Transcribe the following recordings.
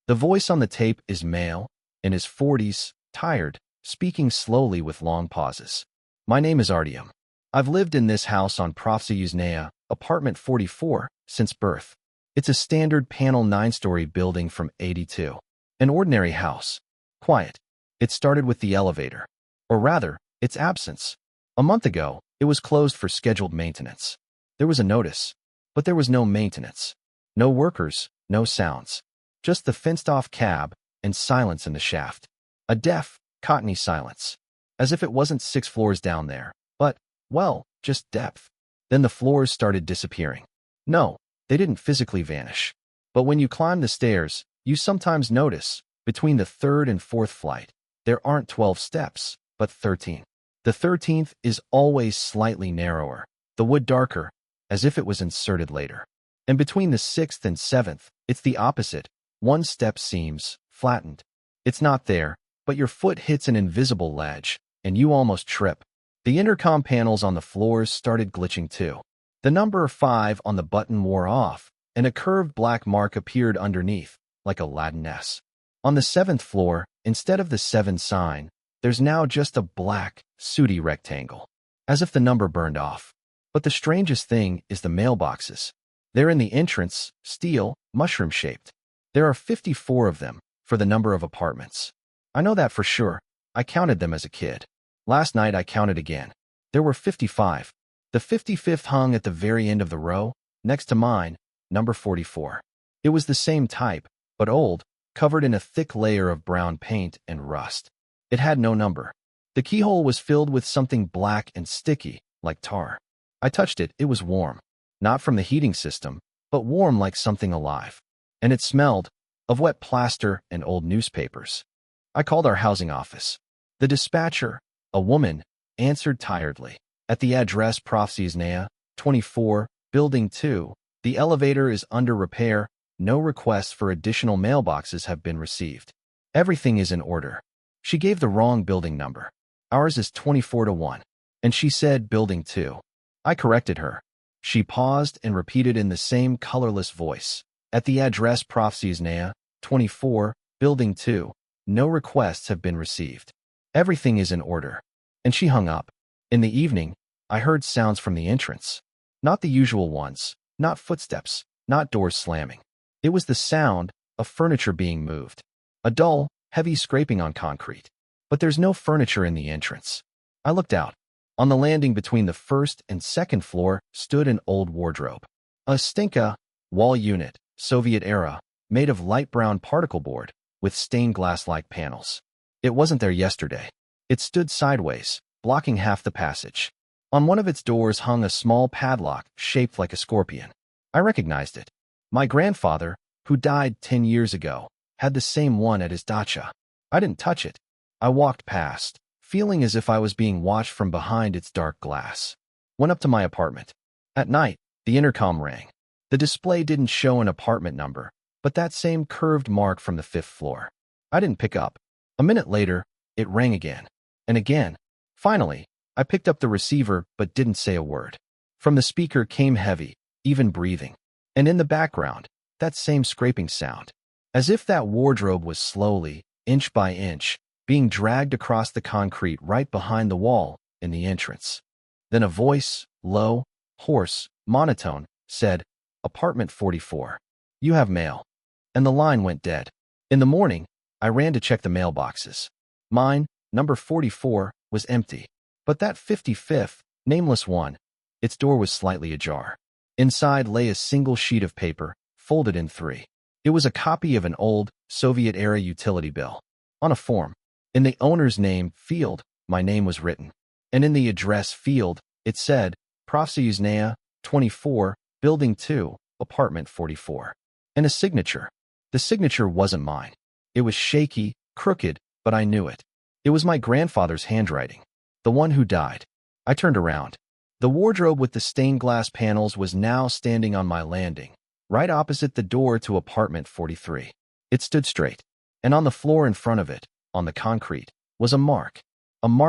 The voice on the tape is male, in his 40s, tired, speaking slowly with long pauses. My name is Artyom. I've lived in this house on Profseyuzhnaya, apartment 44, since birth. It's a standard panel 9-story building from 82. An ordinary house. Quiet. It started with the elevator. Or rather, its absence. A month ago, it was closed for scheduled maintenance. There was a notice, but there was no maintenance. No workers, no sounds. Just the fenced-off cab and silence in the shaft. A deaf, cottony silence. As if it wasn't 6 floors down there, but, well, just depth. Then the floors started disappearing. No, they didn't physically vanish. But when you climb the stairs, you sometimes notice, between the 3rd and 4th flight, there aren't 12 steps, but 13. The 13th is always slightly narrower, the wood darker, as if it was inserted later. And between the 6th and 7th, it's the opposite. One step seems flattened. It's not there, but your foot hits an invisible ledge, and you almost trip. The intercom panels on the floors started glitching too. The number 5 on the button wore off, and a curved black mark appeared underneath, like a Latin S. On the 7th floor, instead of the 7 sign, there's now just a black, sooty rectangle, as if the number burned off. But the strangest thing is the mailboxes. They're in the entrance, steel, mushroom-shaped. There are 54 of them, for the number of apartments. I know that for sure. I counted them as a kid. Last night I counted again. There were 55. The 55th hung at the very end of the row, next to mine, number 44. It was the same type, but old, covered in a thick layer of brown paint and rust. It had no number. The keyhole was filled with something black and sticky, like tar. I touched it. It was warm. Not from the heating system, but warm like something alive. And it smelled of wet plaster and old newspapers. I called our housing office. The dispatcher, a woman, answered tiredly. At the address Profseyuzhnaya, 24, Building 2, the elevator is under repair. No requests for additional mailboxes have been received. Everything is in order. She gave the wrong building number. Ours is 24-1. And she said Building 2. I corrected her. She paused and repeated in the same colorless voice. At the address Profseyuzhnaya, 24, Building 2, no requests have been received. Everything is in order. And she hung up. In the evening, I heard sounds from the entrance. Not the usual ones, not footsteps, not doors slamming. It was the sound of furniture being moved. A dull, heavy scraping on concrete. But there's no furniture in the entrance. I looked out. On the landing between the 1st and 2nd floor stood an old wardrobe. A Stinka wall unit, Soviet era, made of light brown particle board, with stained glass-like panels. It wasn't there yesterday. It stood sideways, blocking half the passage. On one of its doors hung a small padlock shaped like a scorpion. I recognized it. My grandfather, who died 10 years ago, had the same one at his dacha. I didn't touch it. I walked past, feeling as if I was being watched from behind its dark glass. Went up to my apartment. At night, the intercom rang. The display didn't show an apartment number, but that same curved mark from the 5th floor. I didn't pick up. A minute later, it rang again. And again. Finally, I picked up the receiver but didn't say a word. From the speaker came heavy, even breathing. And in the background, that same scraping sound. As if that wardrobe was slowly, inch by inch, being dragged across the concrete right behind the wall in the entrance. Then a voice, low, hoarse, monotone, said, "Apartment 44. You have mail." And the line went dead. In the morning, I ran to check the mailboxes. Mine, number 44, was empty. But that 55th, nameless one, its door was slightly ajar. Inside lay a single sheet of paper, folded in 3. It was a copy of an old, Soviet-era utility bill. On a form. In the owner's name field, my name was written. And in the address field, it said, Profseyuzhnaya, 24, Building 2, Apartment 44. And a signature. The signature wasn't mine. It was shaky, crooked, but I knew it. It was my grandfather's handwriting. The one who died. I turned around. The wardrobe with the stained glass panels was now standing on my landing, right opposite the door to apartment 43. It stood straight. And on the floor in front of it, on the concrete, was a mark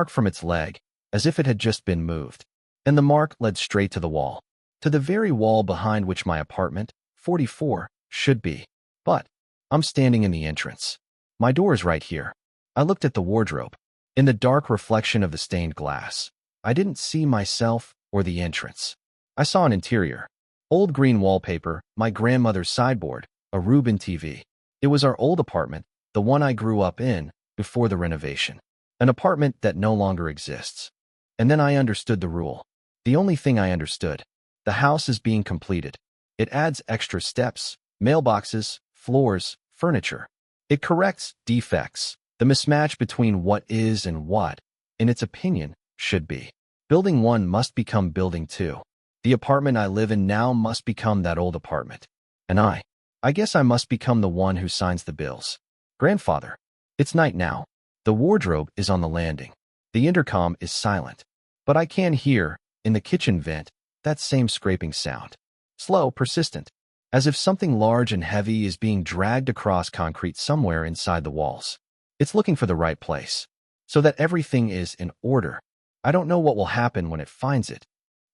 from its leg, as if it had just been moved. And the mark led straight to the wall, to the very wall behind which my apartment, 44, should be. But I'm standing in the entrance. My door is right here. I looked at the wardrobe. In the dark reflection of the stained glass, I didn't see myself or the entrance. I saw an interior. Old green wallpaper, my grandmother's sideboard, a Reuben TV. It was our old apartment, the one I grew up in before the renovation. An apartment that no longer exists. And then I understood the rule. The only thing I understood. The house is being completed. It adds extra steps, mailboxes, floors, furniture. It corrects defects, the mismatch between what is and what, in its opinion, should be. Building 1 must become Building 2. The apartment I live in now must become that old apartment. And I guess I must become the one who signs the bills. Grandfather. It's night now. The wardrobe is on the landing. The intercom is silent. But I can hear, in the kitchen vent, that same scraping sound. Slow, persistent, as if something large and heavy is being dragged across concrete somewhere inside the walls. It's looking for the right place, so that everything is in order. I don't know what will happen when it finds it.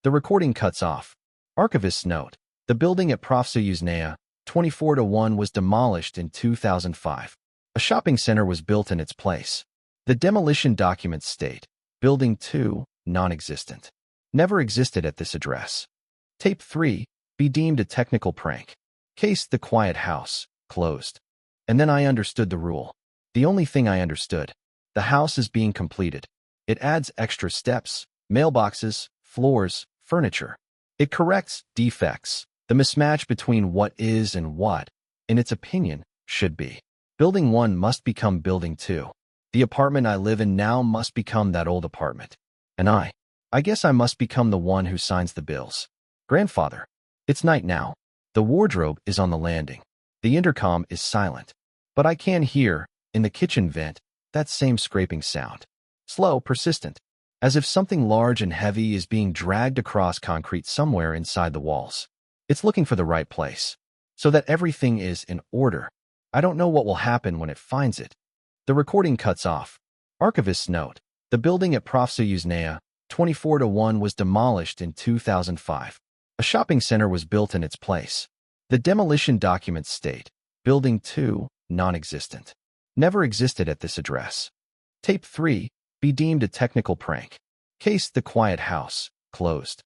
The recording cuts off. Archivist's note. The building at Prof. Soyuznaya, 24-1 was demolished in 2005. A shopping center was built in its place. The demolition documents state, Building 2, non-existent. Never existed at this address. Tape 3, be deemed a technical prank. Case The Quiet House, closed. And then I understood the rule. The only thing I understood. The house is being completed. It adds extra steps, mailboxes, floors, furniture. It corrects defects, the mismatch between what is and what, in its opinion, should be. Building 1 must become Building 2. The apartment I live in now must become that old apartment. And I guess I must become the one who signs the bills. Grandfather. It's night now. The wardrobe is on the landing. The intercom is silent. But I can hear, in the kitchen vent, that same scraping sound. Slow, persistent, as if something large and heavy is being dragged across concrete somewhere inside the walls. It's looking for the right place, so that everything is in order. I don't know what will happen when it finds it. The recording cuts off. Archivist's note. The building at Prof. Soyuznaya, 24-1 was demolished in 2005. A shopping center was built in its place. The demolition documents state, Building 2, non-existent. Never existed at this address. Tape 3, be deemed a technical prank. Case The Quiet House, closed.